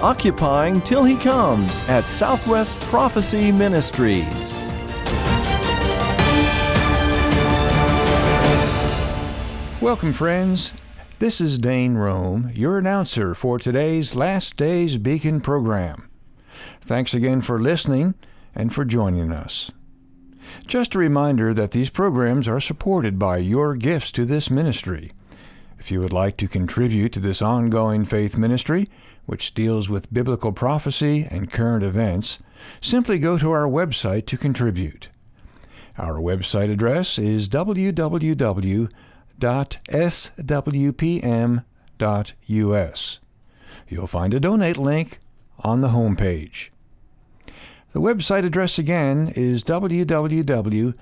Occupying Till He Comes at Southwest Prophecy Ministries. Welcome, friends. This is Dane Rome, your announcer for today's Last Days Beacon program. Thanks again for listening and for joining us. Just a reminder that these programs are supported by your gifts to this ministry. If you would like to contribute to this ongoing faith ministry, which deals with biblical prophecy and current events, simply go to our website to contribute. Our website address is www.swpm.us. You'll find a donate link on the homepage. The website address again is www.swpm.us.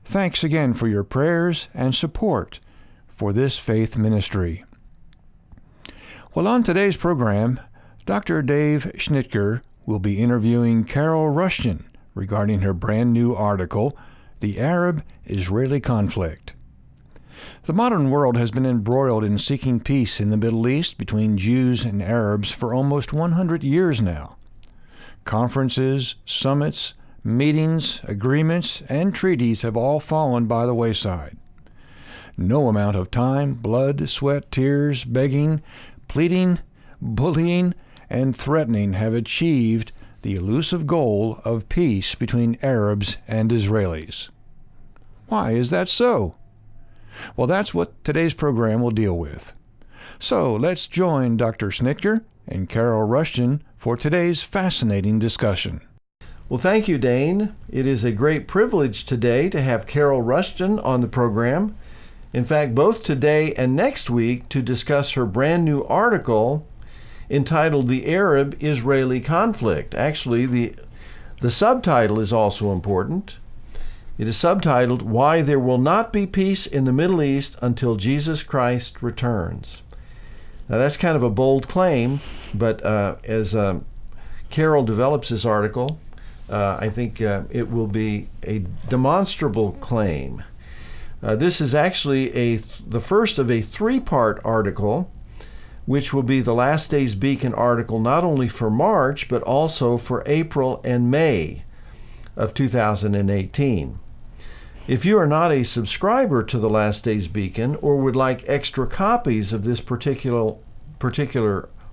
Thanks again for your prayers and support for this faith ministry. Well, on today's program, Dr. Dave Schnitker will be interviewing Carol Rushton regarding her brand new article, The Arab-Israeli Conflict. The modern world has been embroiled in seeking peace in the Middle East between Jews and Arabs for almost 100 years now. Conferences, summits, meetings, agreements, and treaties have all fallen by the wayside. No amount of time, blood, sweat, tears, begging, pleading, bullying, and threatening have achieved the elusive goal of peace between Arabs and Israelis. Why is that so? Well, that's what today's program will deal with. So let's join Dr. Schnitker and Carol Rushton for today's fascinating discussion. Well, thank you, Dane. It is a great privilege today to have Carol Rushton on the program. In fact, both today and next week to discuss her brand new article entitled The Arab-Israeli Conflict. Actually, the subtitle is also important. It is subtitled, Why There Will Not Be Peace in the Middle East Until Jesus Christ Returns. Now, that's kind of a bold claim, but as Carol develops this article, I think it will be a demonstrable claim. This is actually the first of a three-part article, which will be the Last Days Beacon article not only for March, but also for April and May of 2018. If you are not a subscriber to the Last Days Beacon or would like extra copies of this particular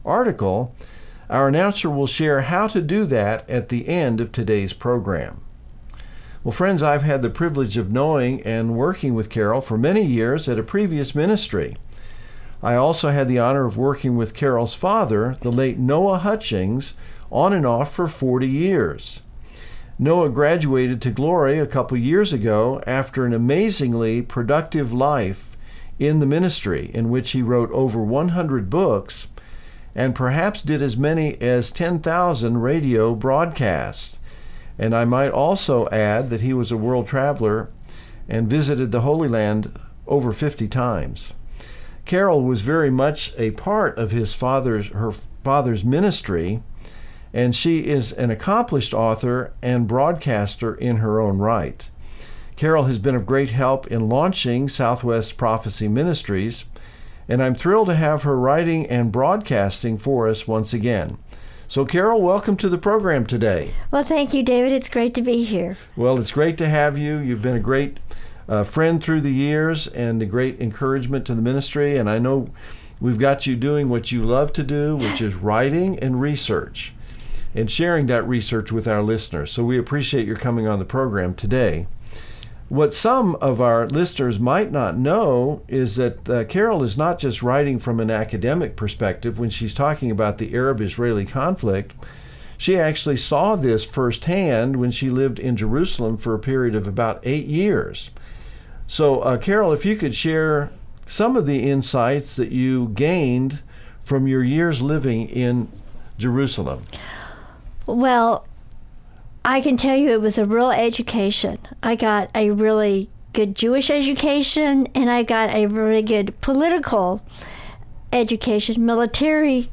article, our announcer will share how to do that at the end of today's program. Well, friends, I've had the privilege of knowing and working with Carol for many years at a previous ministry. I also had the honor of working with Carol's father, the late Noah Hutchings, on and off for 40 years. Noah graduated to glory a couple years ago after an amazingly productive life in the ministry, in which he wrote over 100 books and perhaps did as many as 10,000 radio broadcasts. And I might also add that he was a world traveler and visited the Holy Land over 50 times. Carol was very much a part of her father's ministry, and she is an accomplished author and broadcaster in her own right. Carol has been of great help in launching Southwest Prophecy Ministries, and I'm thrilled to have her writing and broadcasting for us once again. So, Carol, welcome to the program today. Well, thank you, David. It's great to be here. Well, it's great to have you. You've been a great friend through the years and a great encouragement to the ministry, and I know we've got you doing what you love to do, which is writing and research, and sharing that research with our listeners. So we appreciate your coming on the program today. What some of our listeners might not know is that Carol is not just writing from an academic perspective when she's talking about the Arab-Israeli conflict. She actually saw this firsthand when she lived in Jerusalem for a period of about 8 years. So, Carol, if you could share some of the insights that you gained from your years living in Jerusalem. Well, I can tell you it was a real education. I got a really good Jewish education, and I got a really good political education, military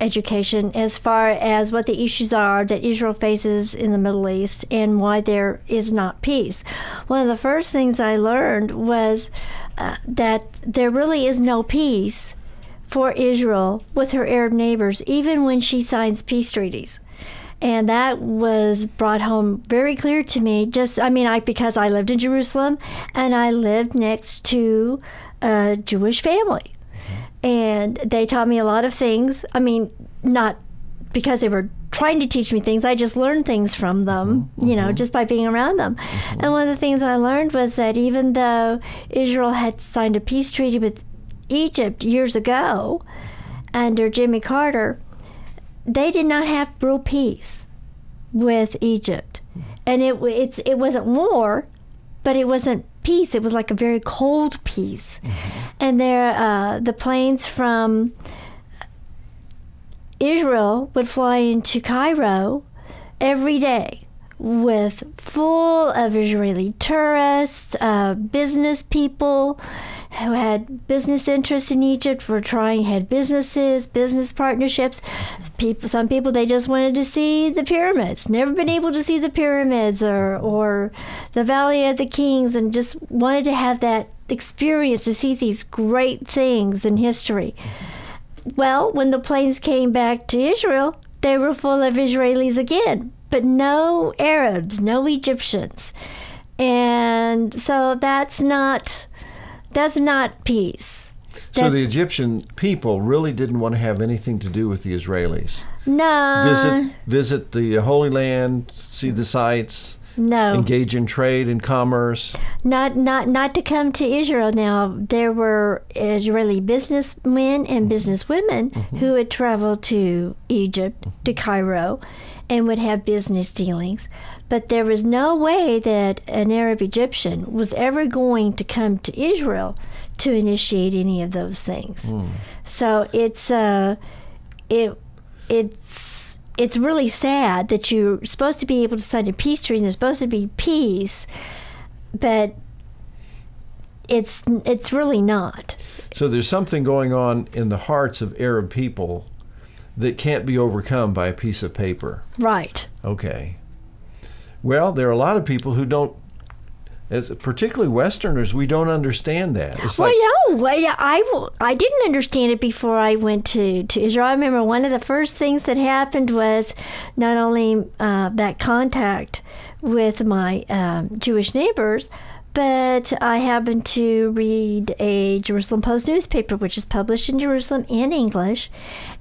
education as far as what the issues are that Israel faces in the Middle East and why there is not peace. One of the first things I learned was that there really is no peace for Israel with her Arab neighbors, even when she signs peace treaties. And that was brought home very clear to me. Because I lived in Jerusalem and I lived next to a Jewish family. And they taught me a lot of things. Not because they were trying to teach me things. I just learned things from them, just by being around them. And one of the things I learned was that even though Israel had signed a peace treaty with Egypt years ago under Jimmy Carter, they did not have real peace with Egypt. And it wasn't war, but it wasn't peace. It was like a very cold peace. And the planes from Israel would fly into Cairo every day with full of Israeli tourists, business people who had business interests in Egypt, had business partnerships. Some people, they just wanted to see the pyramids, never been able to see the pyramids or the Valley of the Kings, and just wanted to have that experience to see these great things in history. Well, when the planes came back to Israel, they were full of Israelis again, but no Arabs, no Egyptians. And so that's not peace. So the Egyptian people really didn't want to have anything to do with the Israelis. No. Visit the Holy Land, see the sights. No. Engage in trade and commerce. Not to come to Israel. Now, there were Israeli businessmen and businesswomen who would travel to Egypt, to Cairo, and would have business dealings. But there was no way that an Arab Egyptian was ever going to come to Israel to initiate any of those things. So it's really sad that you're supposed to be able to sign a peace treaty and there's supposed to be peace, but it's really not. So there's something going on in the hearts of Arab people that can't be overcome by a piece of paper. Right. Okay. Well, there are a lot of people who don't, particularly Westerners, we don't understand that. It's I didn't understand it before I went to Israel. I remember one of the first things that happened was not only that contact with my Jewish neighbors, but I happened to read a Jerusalem Post newspaper, which is published in Jerusalem in English,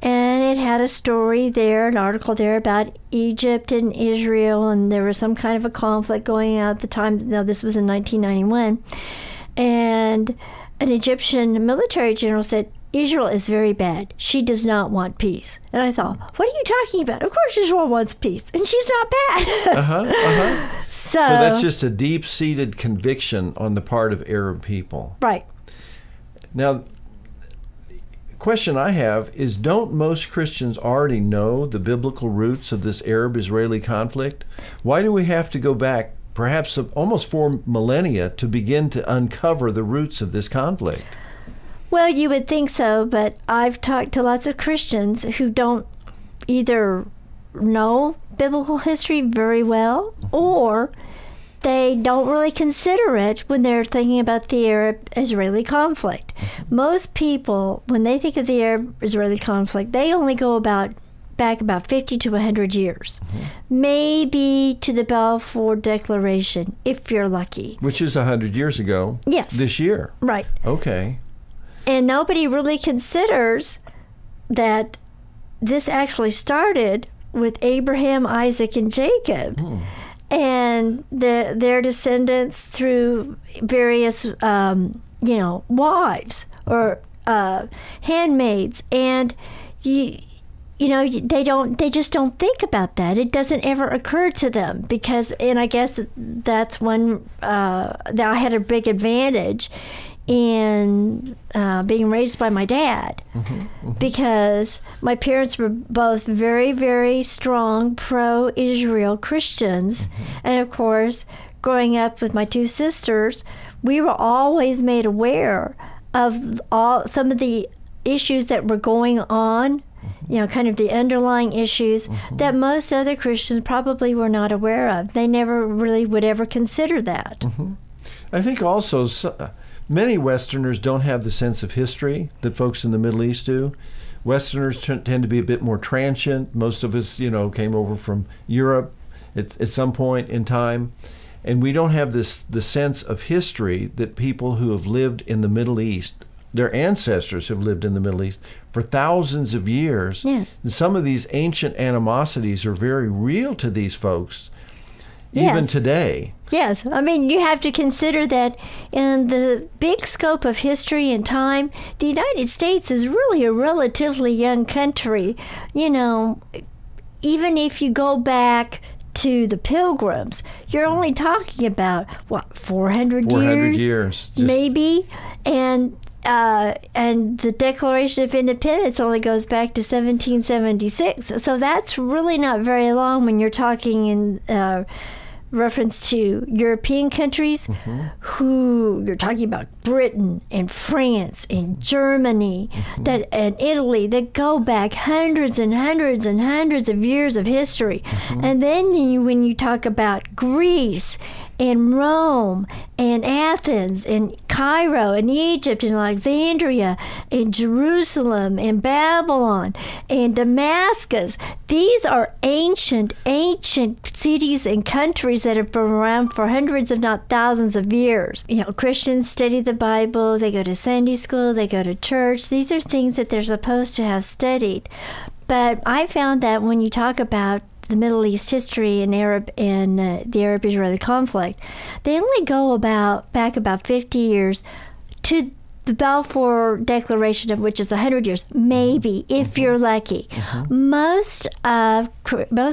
and it had a story there, an article there about Egypt and Israel, and there was some kind of a conflict going on at the time. Now, this was in 1991, and an Egyptian military general said, Israel is very bad. She does not want peace. And I thought, what are you talking about? Of course Israel wants peace, and she's not bad. So that's just a deep-seated conviction on the part of Arab people. Right. Now, the question I have is, don't most Christians already know the biblical roots of this Arab-Israeli conflict? Why do we have to go back perhaps almost 4 millennia to begin to uncover the roots of this conflict? Well, you would think so, but I've talked to lots of Christians who don't either know biblical history very well, or they don't really consider it when they're thinking about the Arab-Israeli conflict. Most people, when they think of the Arab-Israeli conflict, they only go back about 50 to 100 years, maybe to the Balfour Declaration, if you're lucky. Which is 100 years ago. Yes. This year. Right. Okay. And nobody really considers that this actually started with Abraham, Isaac, and Jacob, and their descendants through various, wives or handmaids, and they just don't think about that. It doesn't ever occur to them and I guess that's one that I had a big advantage in being raised by my dad, because my parents were both very, very strong pro-Israel Christians. And of course, growing up with my 2 sisters, we were always made aware of some of the issues that were going on kind of the underlying issues that most other Christians probably were not aware of. They never really would ever consider that. I think also many Westerners don't have the sense of history that folks in the Middle East do. Westerners tend to be a bit more transient. Most of us, came over from Europe at some point in time. And we don't have the sense of history that people who have lived in the Middle East, their ancestors have lived in the Middle East for thousands of years. Yeah. And some of these ancient animosities are very real to these folks, even today. Yes. I mean, you have to consider that in the big scope of history and time, the United States is really a relatively young country. Even if you go back to the Pilgrims, you're only talking about 400 years maybe, and the Declaration of Independence only goes back to 1776. So that's really not very long when you're talking in reference to European countries, who you're talking about Britain and France and Germany, and Italy, that go back hundreds and hundreds and hundreds of years of history. And then when you talk about Greece and Rome and Athens and Cairo and Egypt and Alexandria and Jerusalem and Babylon and Damascus, these are ancient cities and countries that have been around for hundreds, if not thousands of years. Christians study the Bible, they go to Sunday school, they go to church. These are things that they're supposed to have studied. But I found that when you talk about the Middle East history and the Arab-Israeli conflict, they only go back about 50 years to the Balfour Declaration, of which is 100 years, maybe, if you're lucky. Most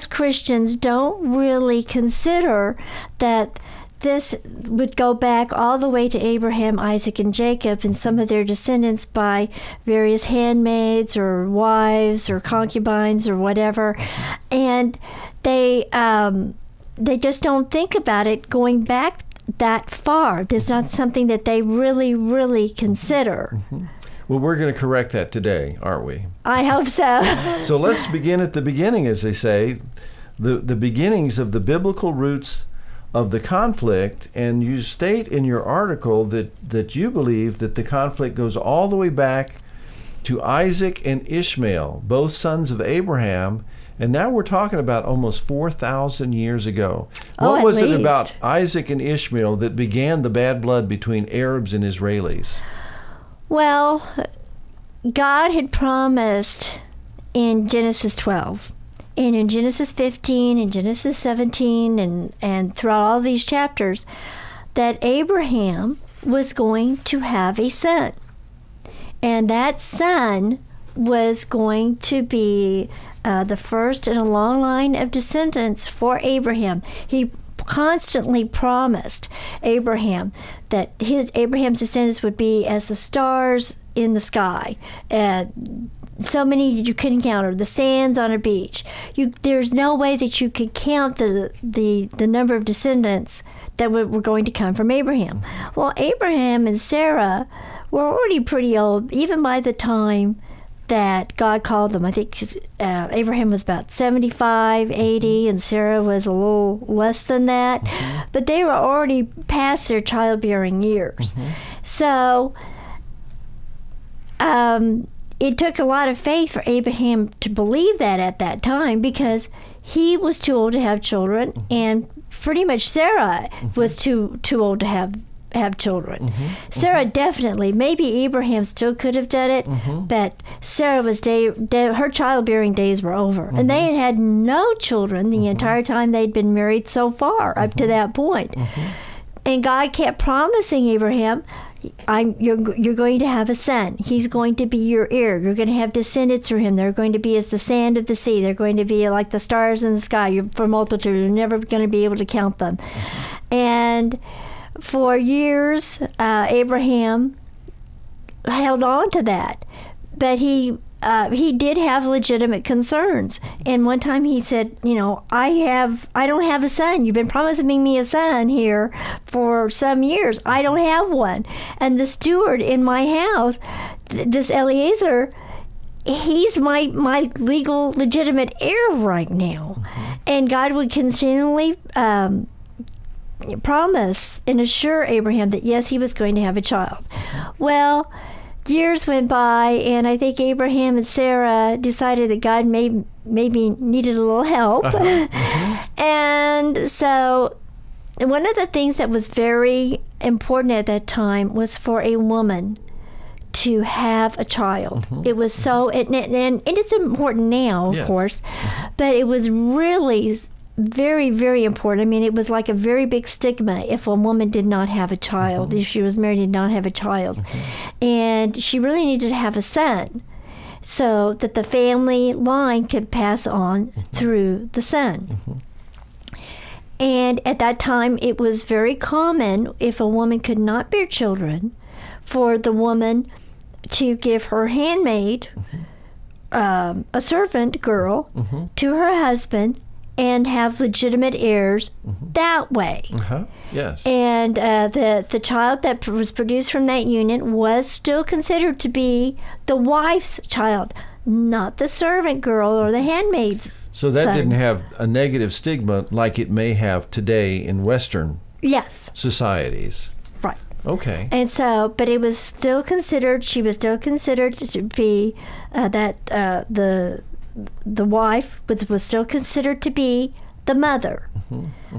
Christians don't really consider that this would go back all the way to Abraham, Isaac, and Jacob, and some of their descendants by various handmaids or wives or concubines or whatever. And they just don't think about it going back that far. That's not something that they really, really consider. Well, we're going to correct that today, aren't we? I hope so. So let's begin at the beginning, as they say, the beginnings of the biblical roots of the conflict. And you state in your article that you believe that the conflict goes all the way back to Isaac and Ishmael, both sons of Abraham. And now we're talking about almost 4,000 years ago. What was it about Isaac and Ishmael that began the bad blood between Arabs and Israelis? Well, God had promised in Genesis 12 and in Genesis 15 and Genesis 17 and throughout all these chapters that Abraham was going to have a son. And that son was going to be the first in a long line of descendants for Abraham. He constantly promised Abraham that Abraham's descendants would be as the stars in the sky. So many you couldn't count, the sands on a beach. There's no way that you could count the number of descendants that were going to come from Abraham. Well, Abraham and Sarah were already pretty old, even by the time that God called them. I think Abraham was about 75, 80, and Sarah was a little less than that. But they were already past their childbearing years. So it took a lot of faith for Abraham to believe that at that time, because he was too old to have children, and pretty much Sarah was too old to have children. Sarah definitely, maybe Abraham still could have done it, but Sarah was her childbearing days were over, and they had no children the entire time they'd been married so far up to that point. And God kept promising Abraham, you're going to have a son. He's going to be your heir. You're going to have descendants through him. They're going to be as the sand of the sea. They're going to be like the stars in the sky. You're for multitude. You're never going to be able to count them. And for years, Abraham held on to that, but he did have legitimate concerns. And one time he said, I don't have a son. You've been promising me a son here for some years. I don't have one. And the steward in my house, this Eliezer, he's my legal, legitimate heir right now. And God would continually promise and assure Abraham that, yes, he was going to have a child. Well, years went by, and I think Abraham and Sarah decided that God maybe needed a little help. And so one of the things that was very important at that time was for a woman to have a child. It was so, and it's important now, of course, but it was really very, very important. I mean, it was like a very big stigma if a woman did not have a child, if she was married and did not have a child. And she really needed to have a son so that the family line could pass on through the son. And at that time, it was very common, if a woman could not bear children, for the woman to give her handmaid, a servant girl, to her husband, and have legitimate heirs that way. Yes. And the child that was produced from that union was still considered to be the wife's child, not the servant girl or the handmaid's So that son. didn't have a negative stigma like it may have today in Western societies. Right. Okay. And so, but it was still considered, she was still considered to be the wife was still considered to be the mother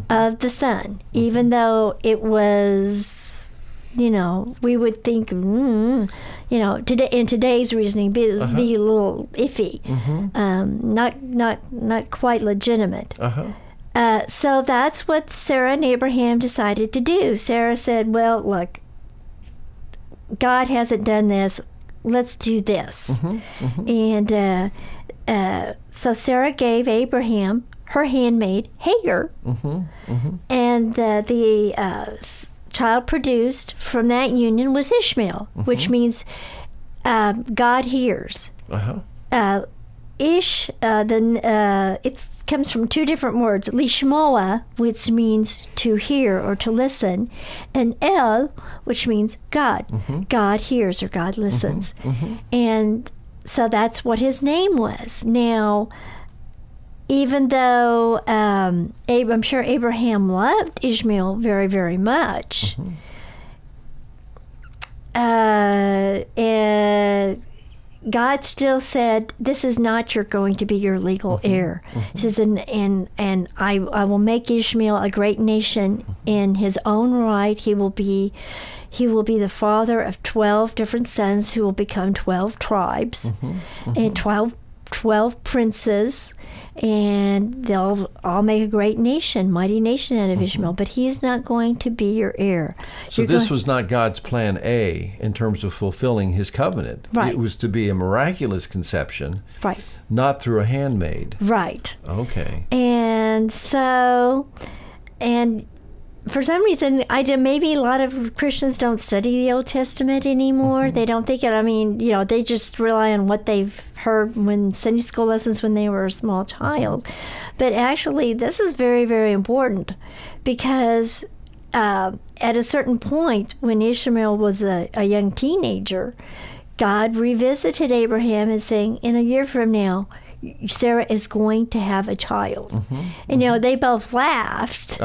of the son, even though it was, we would think, today in today's reasoning, be a little iffy, not quite legitimate. So that's what Sarah and Abraham decided to do. Sarah said, well, look, God hasn't done this. Let's do this. And so Sarah gave Abraham her handmaid, Hagar. And the child produced from that union was Ishmael, which means God hears. It comes from two different words, lishmoa, which means to hear or to listen, and El, which means God. God hears or God listens. And so that's what his name was. Now, even though I'm sure Abraham loved Ishmael very, very much, God still said, "This is not going to be your legal heir." He says, "And I will make Ishmael a great nation in his own right. He will be the father of 12 different sons who will become 12 tribes and 12 princes, and they'll all make a great nation, mighty nation out of Ishmael, but he's not going to be your heir." So this was not God's plan A in terms of fulfilling his covenant. Right. It was to be a miraculous conception, right, not through a handmaid. Right. Okay. And so, and for some reason, maybe a lot of Christians don't study the Old Testament anymore. They don't think it. I mean, they just rely on what they've heard when Sunday school lessons when they were a small child. But actually, this is very, very important because at a certain point, when Ishmael was a young teenager, God revisited Abraham and saying, "In a year from now, Sarah is going to have a child." And they both laughed.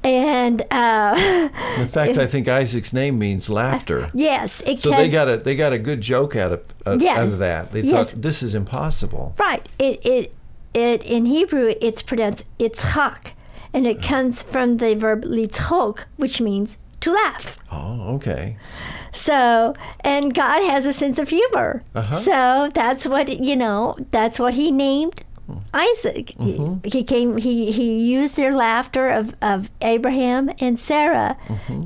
And in fact, I think Isaac's name means laughter. Yes. So they got a good joke out of that. They thought this is impossible. Right. It in Hebrew it's pronounced Yitzchak, and it comes from the verb litzchok, which means to laugh. Oh, okay. So, and God has a sense of humor. So that's what he named Isaac. He used their laughter of Abraham and Sarah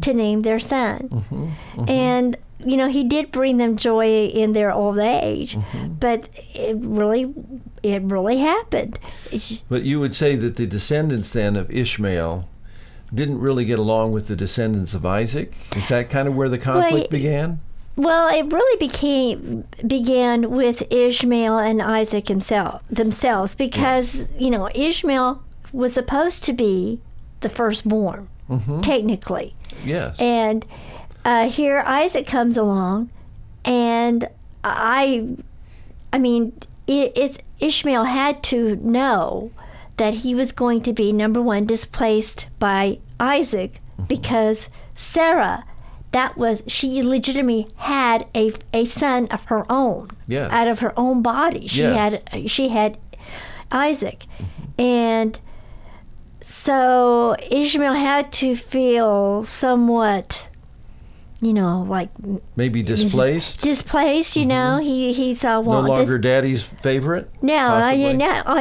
to name their son. And he did bring them joy in their old age, but it really happened. But you would say that the descendants then of Ishmael didn't really get along with the descendants of Isaac? Is that kind of where the conflict began? Well, it really began with Ishmael and Isaac themselves, because Ishmael was supposed to be the firstborn, technically. Yes. And here Isaac comes along, and I Ishmael had to know that he was going to be, number one, displaced by Isaac, because Sarah, she legitimately had a son of her own, out of her own body. She had Isaac, and so Ishmael had to feel somewhat, like maybe displaced. He saw no longer daddy's favorite. No,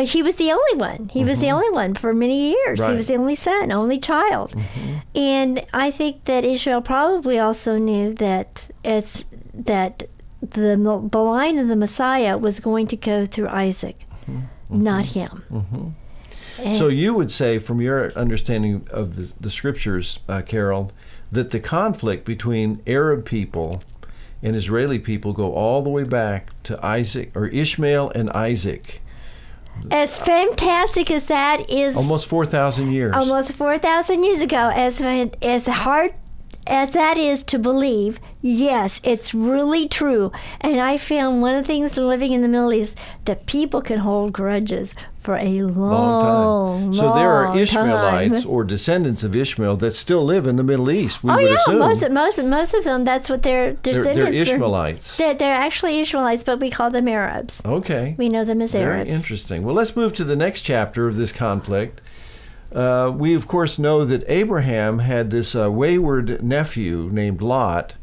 he was the only one. He was the only one for many years. Right. He was the only son, only child, and I think that Israel probably also knew that the line of the Messiah was going to go through Isaac, not him. So you would say, from your understanding of the scriptures, Carol, that the conflict between Arab people and Israeli people go all the way back to Ishmael and Isaac. As fantastic as that is, almost 4,000 years. Almost 4,000 years ago, as hard as that is to believe, yes, it's really true. And I found one of the things living in the Middle East, that people can hold grudges for a long time. So there are Ishmaelites or descendants of Ishmael that still live in the Middle East. We would assume. Most of them. That's what their descendants. They're Ishmaelites. They're actually Ishmaelites, but we call them Arabs. Okay. We know them as Arabs. Very interesting. Well, let's move to the next chapter of this conflict. We, of course, know that Abraham had this wayward nephew named Lot,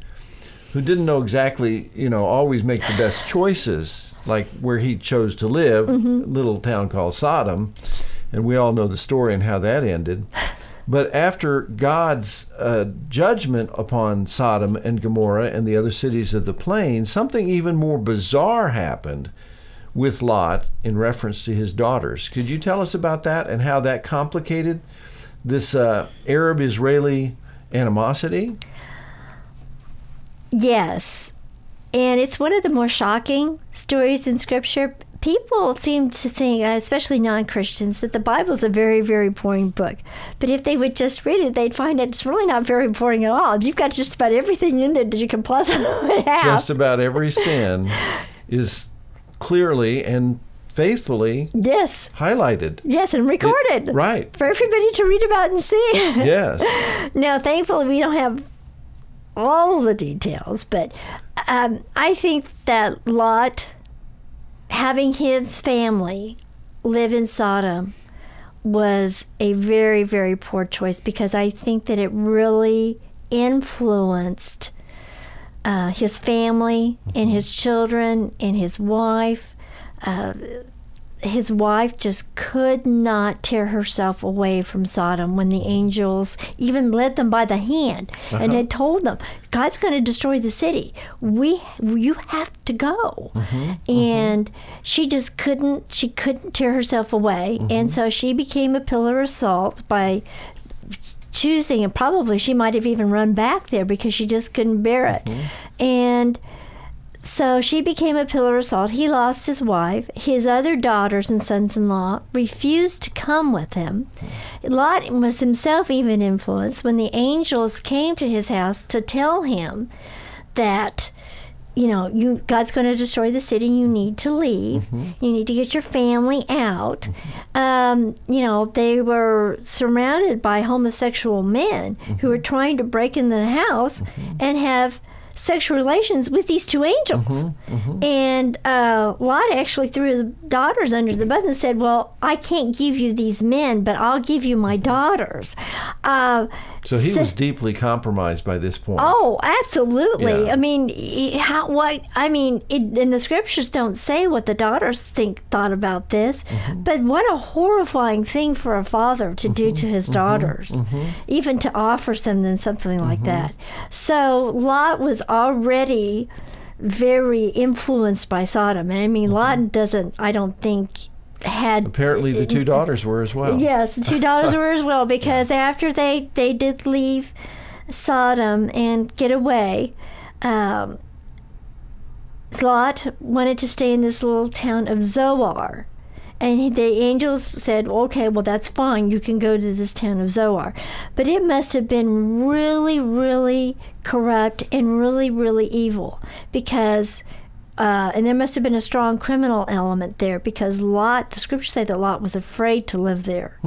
who didn't know exactly, always make the best choices, like where he chose to live, a little town called Sodom. And we all know the story and how that ended. But after God's judgment upon Sodom and Gomorrah and the other cities of the plain, something even more bizarre happened with Lot in reference to his daughters. Could you tell us about that and how that complicated this Arab-Israeli animosity? Yes. And it's one of the more shocking stories in Scripture. People seem to think, especially non-Christians, that the Bible is a very, very boring book. But if they would just read it, they'd find that it's really not very boring at all. You've got just about everything in there that you can possibly have. Just about every sin is clearly and faithfully highlighted. Yes, and recorded. Right. For everybody to read about and see. Yes. Now, thankfully, we don't have all the details, but I think that Lot, having his family live in Sodom, was a very, very poor choice, because I think that it really influenced his family and his children and his wife. His wife just could not tear herself away from Sodom when the angels even led them by the hand and had told them, God's going to destroy the city. You have to go. And she just couldn't tear herself away. And so she became a pillar of salt by choosing, and probably she might have even run back there because she just couldn't bear it. And so she became a pillar of salt. He lost his wife. His other daughters and sons-in-law refused to come with him. Lot was himself even influenced when the angels came to his house to tell him that, God's going to destroy the city. You need to leave. You need to get your family out. They were surrounded by homosexual men who were trying to break into the house and have sexual relations with these two angels. And Lot actually threw his daughters under the bus and said, well, I can't give you these men, but I'll give you my daughters. So he was deeply compromised by this point. Oh, absolutely. Yeah. I mean, and the scriptures don't say what the daughters thought about this, but what a horrifying thing for a father to do to his daughters, even to offer them something like that. So Lot was already very influenced by Sodom. I mean, Lot I don't think, had... Apparently the two daughters were as well. Yes, the two daughters were as well, because after they did leave Sodom and get away, Lot wanted to stay in this little town of Zoar. And the angels said, okay, well, that's fine. You can go to this town of Zoar. But it must have been really, really corrupt and really, really evil, because and there must have been a strong criminal element there, because Lot, the scriptures say that Lot was afraid to live there.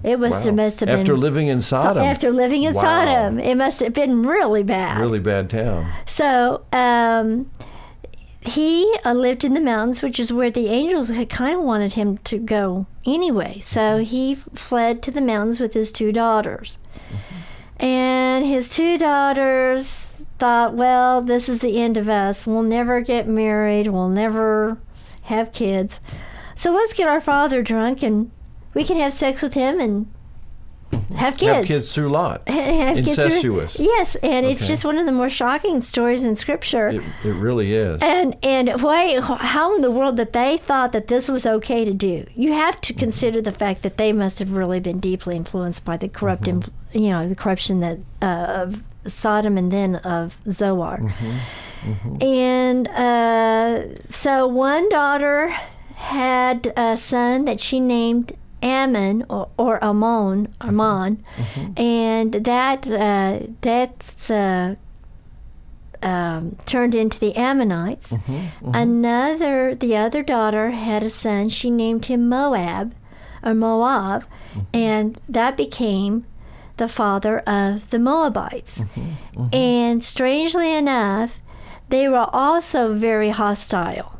It must have been after living in Sodom. After living in Sodom, it must have been really bad. Really bad town. So he lived in the mountains, which is where the angels had kind of wanted him to go anyway. So he fled to the mountains with his 2 daughters. And his 2 daughters thought, well, this is the end of us. We'll never get married. We'll never have kids. So let's get our father drunk and we can have sex with him and have kids. Have kids through Lot. Incestuous. Yes, and it's just one of the more shocking stories in Scripture. It really is. And how in the world that they thought that this was okay to do? You have to consider the fact that they must have really been deeply influenced by the corrupt, the corruption that of Sodom and then of Zoar. And so one daughter had a son that she named Ammon or Ammon, and that turned into the Ammonites. The other daughter had a son. She named him Moab, and that became the father of the Moabites. And strangely enough, they were also very hostile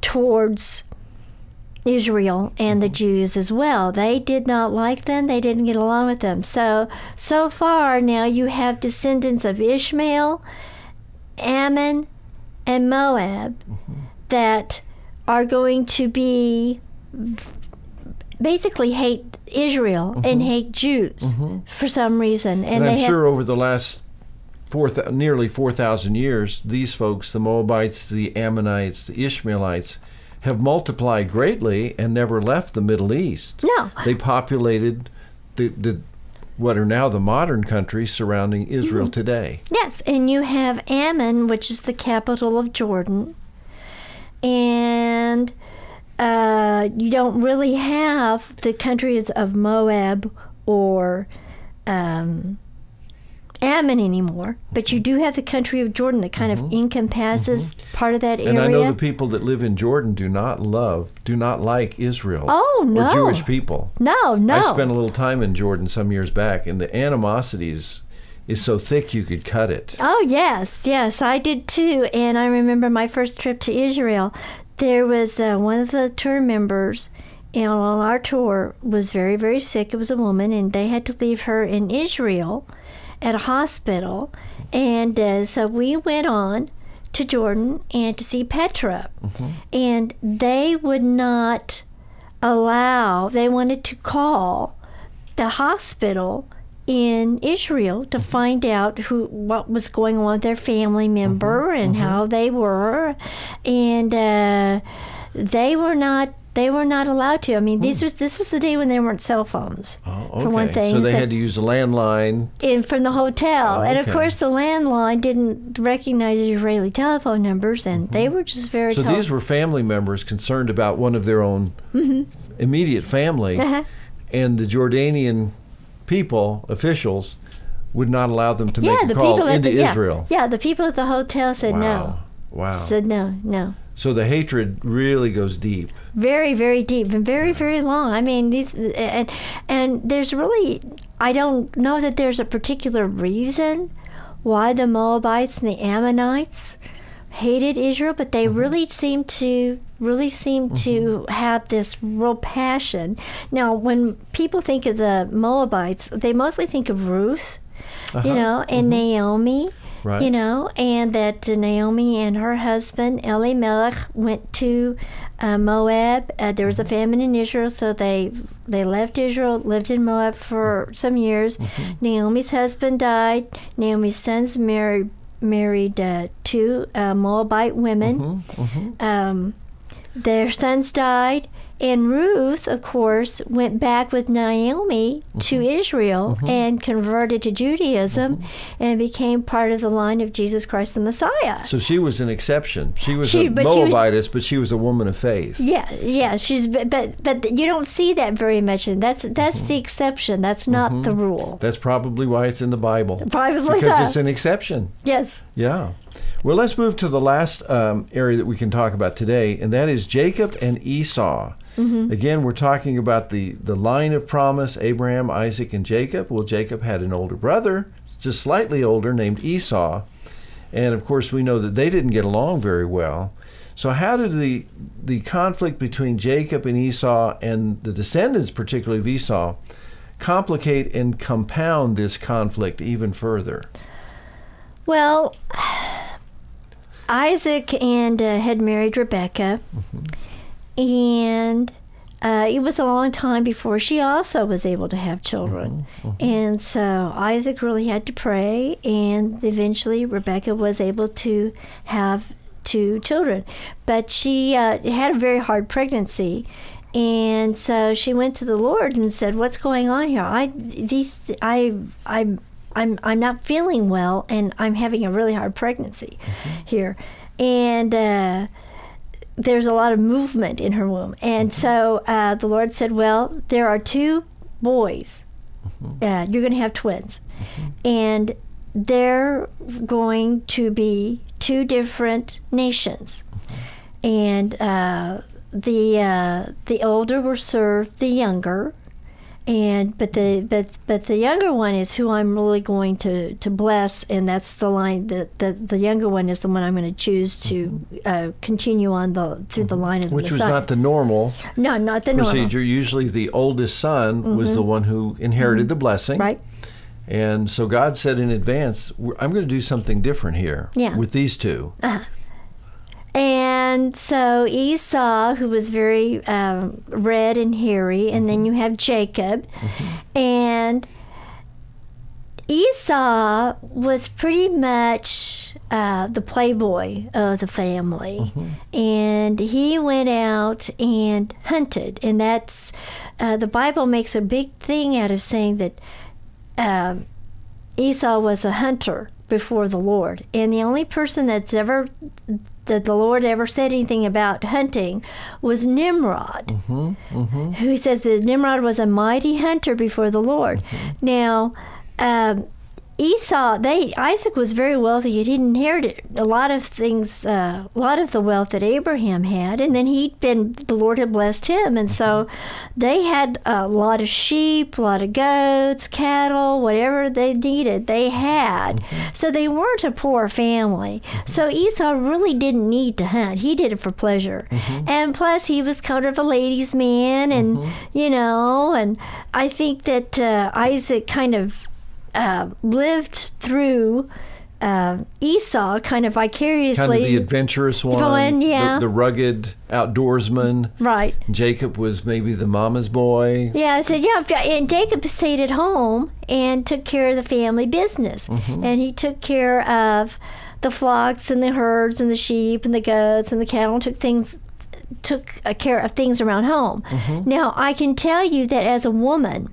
towards Israel and the Jews as well. They did not like them. They didn't get along with them. So far now you have descendants of Ishmael, Ammon, and Moab that are going to be basically hate Israel and hate Jews for some reason. And I'm sure over the last nearly 4,000 years, these folks, the Moabites, the Ammonites, the Ishmaelites, have multiplied greatly and never left the Middle East. No. They populated the what are now the modern countries surrounding Israel today. Yes, and you have Ammon, which is the capital of Jordan, and you don't really have the countries of Moab or Ammon anymore, but you do have the country of Jordan that kind of encompasses part of that area. And I know the people that live in Jordan do not like Israel. Oh, no. Or Jewish people. No. I spent a little time in Jordan some years back, and the animosity is so thick you could cut it. Oh, yes, I did too. And I remember my first trip to Israel. There was one of the tour members on our tour was very, very sick. It was a woman, and they had to leave her in Israel at a hospital, and so we went on to Jordan and to see Petra, and they would not allow, they wanted to call the hospital in Israel to find out what was going on with their family member and how they were, and they were not allowed to. I mean, this was the day when there weren't cell phones, for one thing. So they had to use a landline. From the hotel. Okay. And, of course, the landline didn't recognize Israeli telephone numbers, and they were just very So these were family members concerned about one of their own immediate family, and the Jordanian officials, would not allow them to make a call into Israel. Yeah, the people at the hotel said no. Wow. Said no. So the hatred really goes deep. Very, very deep and very, very long. I mean, these and there's really, I don't know that there's a particular reason why the Moabites and the Ammonites hated Israel, but they really seem to have this real passion. Now, when people think of the Moabites, they mostly think of Ruth, and Naomi. Right. And that Naomi and her husband Elimelech went to Moab. There was a famine in Israel, so they left Israel, lived in Moab for some years. Naomi's husband died. Naomi's sons married two Moabite women. Their sons died. And Ruth, of course, went back with Naomi to Israel and converted to Judaism and became part of the line of Jesus Christ the Messiah. So she was an exception. She was a Moabitess, but she was a woman of faith. Yeah. She's but you don't see that very much, and that's the exception. That's not the rule. That's probably why it's in the Bible. Probably because it's an exception. Yes. Yeah. Well, let's move to the last area that we can talk about today, and that is Jacob and Esau. Again, we're talking about the line of promise, Abraham, Isaac, and Jacob. Well, Jacob had an older brother, just slightly older, named Esau. And, of course, we know that they didn't get along very well. So how did the conflict between Jacob and Esau and the descendants, particularly of Esau, complicate and compound this conflict even further? Well, Isaac had married Rebekah, and it was a long time before she also was able to have children. And so Isaac really had to pray, and eventually Rebekah was able to have 2 children. But she had a very hard pregnancy, and so she went to the Lord and said, "What's going on here? I'm not feeling well, and I'm having a really hard pregnancy here." And there's a lot of movement in her womb. And so the Lord said, "Well, there are 2 boys. You're going to have twins. And they're going to be 2 different nations. And the older will serve the younger. But the younger one is who I'm really going to bless, and that's the line that the younger one is the one I'm going to choose to continue on through the line of the Which Messiah." was not the normal No, not the procedure. normal. Usually the oldest son was the one who inherited the blessing. Right. And so God said in advance, I'm going to do something different here with these 2. And so Esau, who was very red and hairy, and then you have Jacob. And Esau was pretty much the playboy of the family. And he went out and hunted. And that's, the Bible makes a big thing out of saying that Esau was a hunter before the Lord. And the only person that the Lord ever said anything about hunting was Nimrod, who says that Nimrod was a mighty hunter before the Lord. Now, Isaac was very wealthy. He inherited a lot of things, a lot of the wealth that Abraham had, and then the Lord had blessed him, and so they had a lot of sheep, a lot of goats, cattle, whatever they needed, they had. So they weren't a poor family. So Esau really didn't need to hunt. He did it for pleasure. And plus he was kind of a ladies' man, and, and I think that Isaac kind of lived through Esau kind of vicarously. Kind of the adventurous one, the rugged outdoorsman. Right. Jacob was maybe the mama's boy. Yeah, so and Jacob stayed at home and took care of the family business. And he took care of the flocks and the herds and the sheep and the goats and the cattle, and took care of things around home. Now, I can tell you that as a woman,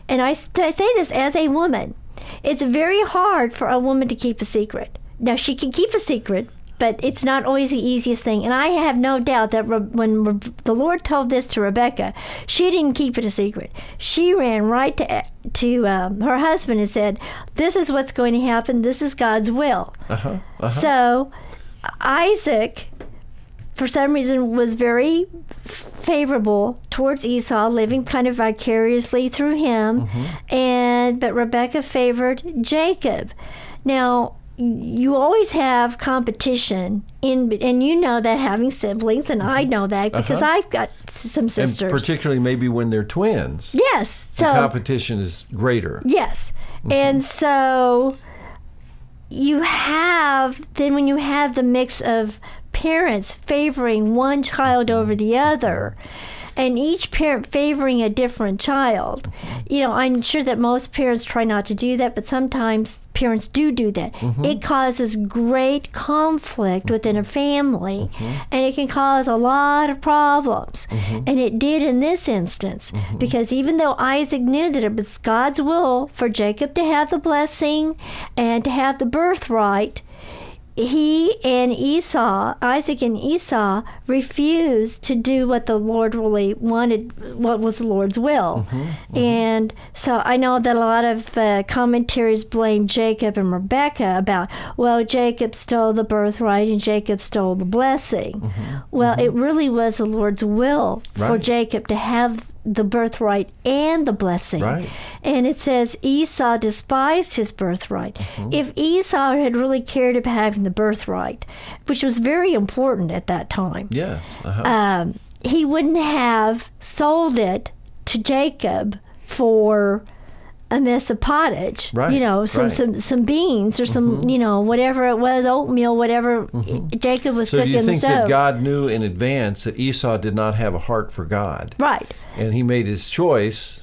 and I say this as a woman, it's very hard for a woman to keep a secret. Now, she can keep a secret, but it's not always the easiest thing. And I have no doubt that when the Lord told this to Rebekah, she didn't keep it a secret. She ran right to her husband and said, "This is what's going to happen. This is God's will." So Isaac, for some reason, was very favorable towards Esau, living kind of vicariously through him, but Rebekah favored Jacob. Now, you always have competition, and you know that having siblings, and I know that because I've got some sisters. And particularly maybe when they're twins. Yes. The competition is greater. Yes. And so when you have the mix of parents favoring one child over the other, and each parent favoring a different child. I'm sure that most parents try not to do that, but sometimes parents do that. It causes great conflict within a family, and it can cause a lot of problems. And it did in this instance, because even though Isaac knew that it was God's will for Jacob to have the blessing and to have the birthright, he and Isaac and Esau, refused to do what the Lord really wanted, what was the Lord's will. And so I know that a lot of commentaries blame Jacob and Rebekah about, well, Jacob stole the birthright and Jacob stole the blessing. Well, it really was the Lord's will for Jacob to have the birthright and the blessing. Right. And it says Esau despised his birthright. If Esau had really cared about having the birthright, which was very important at that time, Yes. he wouldn't have sold it to Jacob for a mess of pottage, Right, you know, some beans or some, you know, whatever it was, oatmeal, whatever Jacob was So do cooking you in the think stove. that God knew in advance that Esau did not have a heart for God? Right. And he made his choice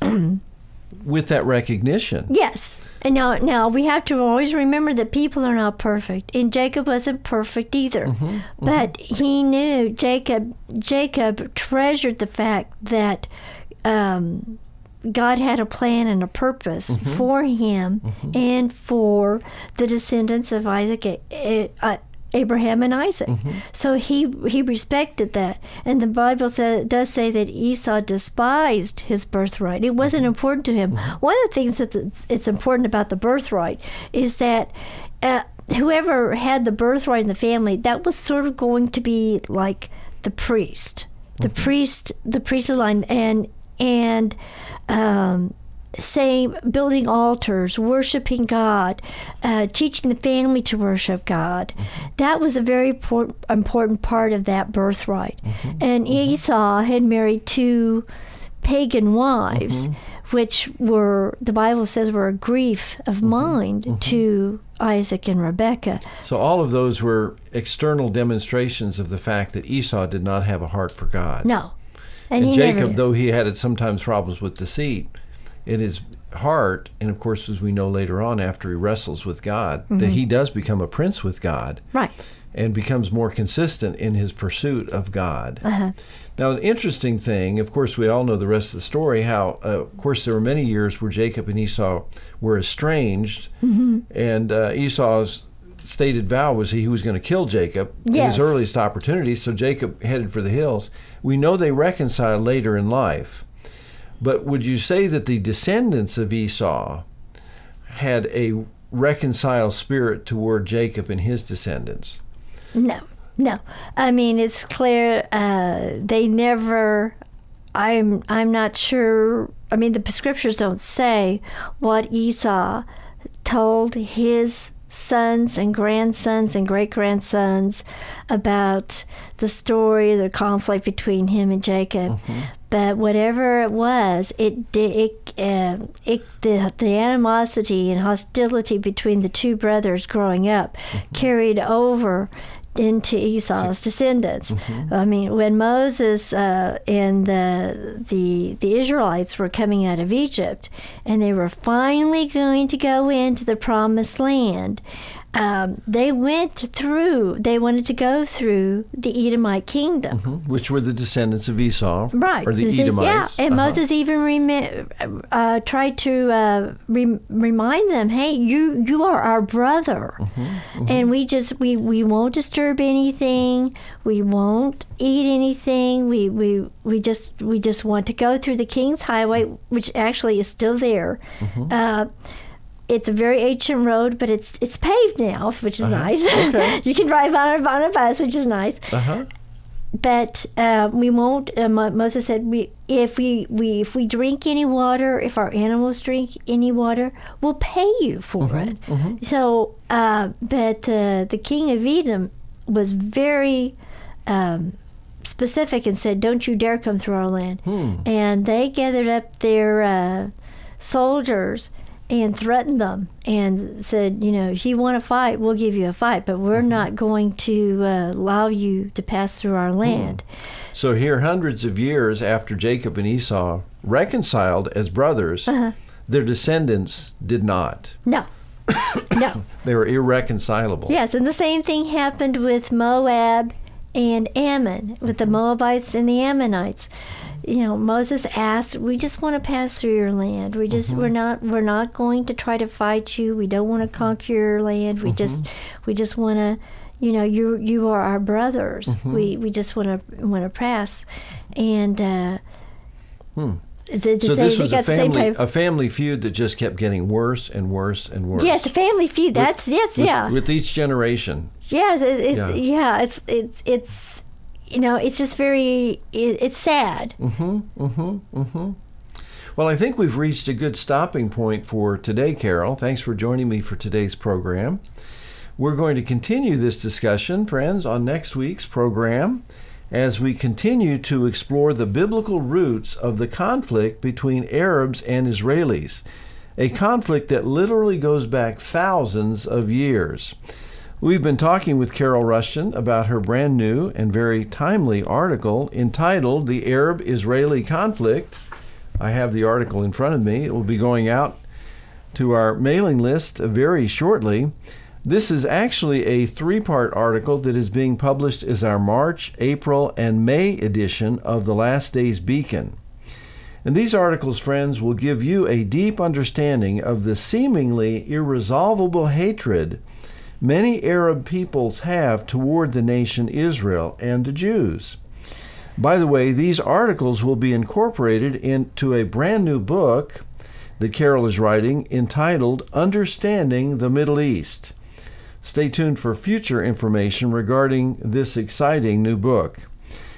with that recognition. Yes. And now we have to always remember that people are not perfect, and Jacob wasn't perfect either. But he knew Jacob treasured the fact that God had a plan and a purpose for him and for the descendants of Abraham and Isaac. So he respected that. And the Bible does say that Esau despised his birthright. It wasn't important to him. One of the things that it's important about the birthright is that whoever had the birthright in the family, that was sort of going to be like the priest. The priestly line, and building altars, worshiping God, teaching the family to worship God. That was a very important part of that birthright. And Esau had married 2 pagan wives, which were, the Bible says, were a grief of mind to Isaac and Rebekah. So all of those were external demonstrations of the fact that Esau did not have a heart for God. No. And he Jacob, never did. though he had sometimes problems with deceit, in his heart, and of course, as we know later on after he wrestles with God, that he does become a prince with God. Right. And becomes more consistent in his pursuit of God. Now, an interesting thing, of course, we all know the rest of the story, how, of course, there were many years where Jacob and Esau were estranged, and Esau's stated vow was he was going to kill Jacob in his earliest opportunity, so Jacob headed for the hills. We know they reconciled later in life, but would you say that the descendants of Esau had a reconciled spirit toward Jacob and his descendants? No. I mean, it's clear they never. I'm not sure. I mean, the scriptures don't say what Esau told his sons and grandsons and great-grandsons about the story, the conflict between him and Jacob. But whatever it was, the animosity and hostility between the 2 brothers growing up carried over into Esau's descendants. I mean, when Moses and the Israelites were coming out of Egypt, and they were finally going to go into the Promised Land, they wanted to go through the Edomite kingdom. Which were the descendants of Esau, Right. or the Edomites. Yeah, and Moses even tried to remind them, hey, you are our brother. And we won't disturb anything. We won't eat anything. We just want to go through the King's Highway, which actually is still there. It's a very ancient road, but it's paved now, which is nice. Okay. You can drive on a bus, which is nice. But we won't. Moses said, if we drink any water, if our animals drink any water, we'll pay you for it. So, but the king of Edom was very specific and said, "Don't you dare come through our land." And they gathered up their soldiers and threatened them and said, if you want to fight, we'll give you a fight, but we're not going to allow you to pass through our land. So here, hundreds of years after Jacob and Esau reconciled as brothers, their descendants did not. No. They were irreconcilable. Yes, and the same thing happened with Moab and Ammon, with the Moabites and the Ammonites. Moses asked, we just want to pass through your land. We're not going to try to fight you. We don't want to conquer your land. We just want to, you are our brothers. We just want to press, and So this was a family feud that just kept getting worse and worse and worse. Yes, a family feud. With each generation. Yes, it's it's just it's sad. Well, I think we've reached a good stopping point for today, Carol. Thanks for joining me for today's program. We're going to continue this discussion, friends, on next week's program as we continue to explore the biblical roots of the conflict between Arabs and Israelis, a conflict that literally goes back thousands of years. We've been talking with Carol Rushton about her brand new and very timely article entitled The Arab-Israeli Conflict. I have the article in front of me. It will be going out to our mailing list very shortly. This is actually a 3-part article that is being published as our March, April, and May edition of the Last Days Beacon. And these articles, friends, will give you a deep understanding of the seemingly irresolvable hatred many Arab peoples have toward the nation Israel and the Jews. By the way, these articles will be incorporated into a brand new book that Carol is writing entitled Understanding the Middle East. Stay tuned for future information regarding this exciting new book.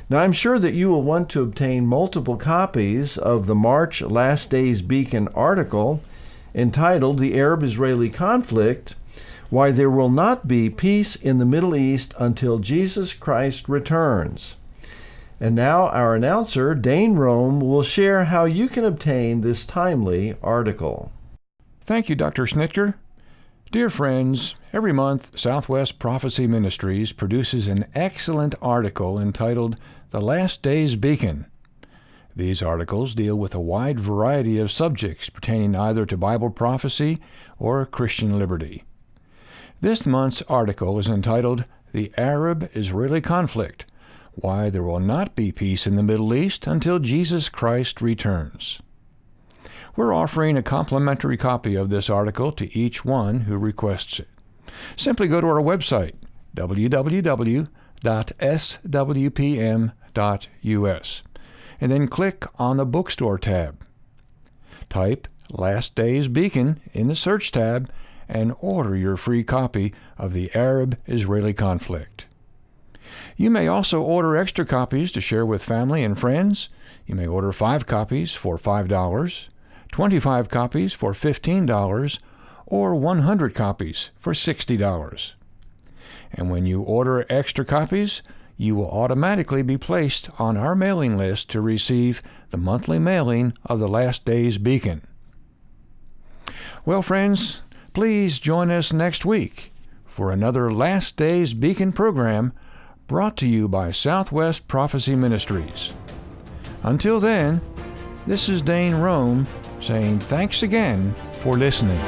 Now, I'm sure that you will want to obtain multiple copies of the March Last Days Beacon article entitled The Arab-Israeli Conflict, Why There Will Not Be Peace in the Middle East Until Jesus Christ Returns. And now our announcer, Dane Rome, will share how you can obtain this timely article. Thank you, Dr. Schnitker. Dear friends, every month Southwest Prophecy Ministries produces an excellent article entitled The Last Days Beacon. These articles deal with a wide variety of subjects pertaining either to Bible prophecy or Christian liberty. This month's article is entitled The Arab-Israeli Conflict, Why There Will Not Be Peace in the Middle East Until Jesus Christ Returns. We're offering a complimentary copy of this article to each one who requests it. Simply go to our website, www.swpm.us, and then click on the Bookstore tab. Type Last Days Beacon in the Search tab and order your free copy of the Arab-Israeli Conflict. You may also order extra copies to share with family and friends. You may order 5 copies for $5, 25 copies for $15, or 100 copies for $60. And when you order extra copies, you will automatically be placed on our mailing list to receive the monthly mailing of the Last Days Beacon. Well, friends, please join us next week for another Last Days Beacon program brought to you by Southwest Prophecy Ministries. Until then, this is Dane Rome saying thanks again for listening.